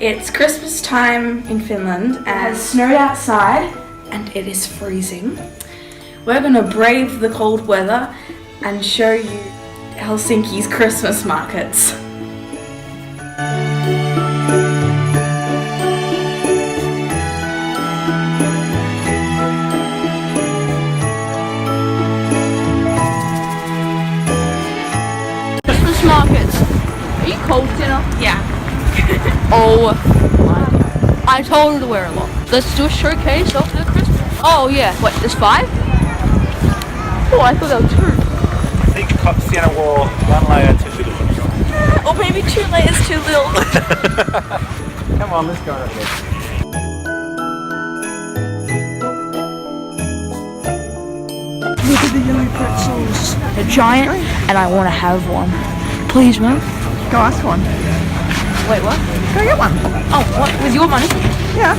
It's Christmas time in Finland and it has snowed outside and it is freezing. We're going to brave the cold weather and show you Helsinki's Christmas markets. Christmas markets. Are you cold, Tina? Yeah. Oh my god. I told her to wear a lot. Let's do a showcase of the Christmas. Oh yeah. Wait, there's 5? Oh, I thought there were 2. I think Sienna wore 1 layer too little. Or maybe 2 layers too little. Come on, let's go over there. Look at the yellow pretzels. They're giant and I want to have one. Please, man. Go ask one. Wait, what? Go get one. Oh, what? With your money? Yeah.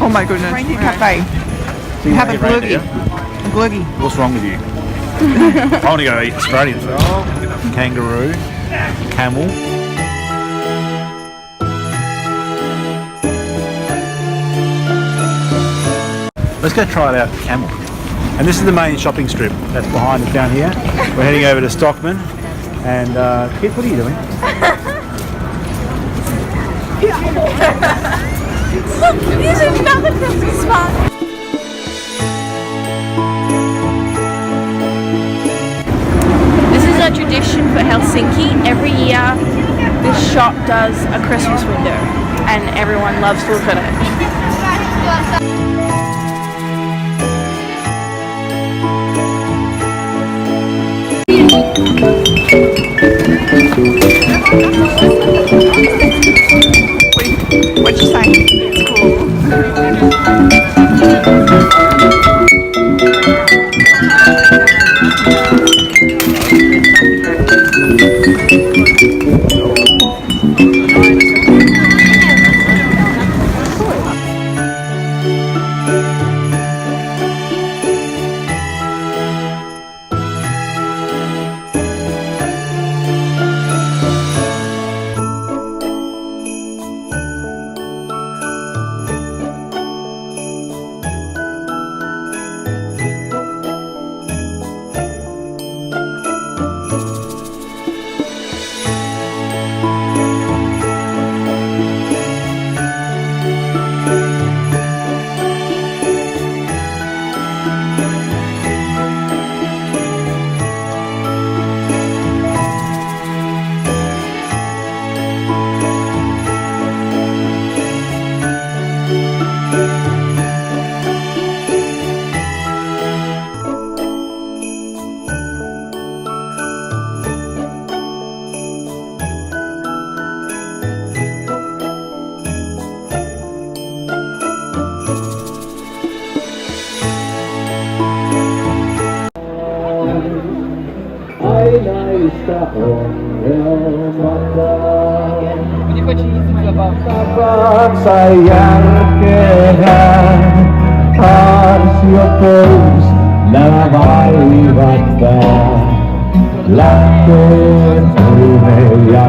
Oh my goodness. Reindeer Cafe. So you have a gluggy. reindeer? A gluggy. What's wrong with you? I want to go eat Australian food. Kangaroo, camel. Let's go try it out, camel. And this is the main shopping strip that's behind us down here. We're heading over to Stockman. And Kit, what are you doing? Look, there's another Christmas market. This is a tradition for Helsinki. Every year this shop does a Christmas window and everyone loves to look at it. What'd you say? It's cool. Ainaista ongelmatta. Tapaatsa järkeä, tarsio pois, nämä vaivat tää. Lähtee tuume ja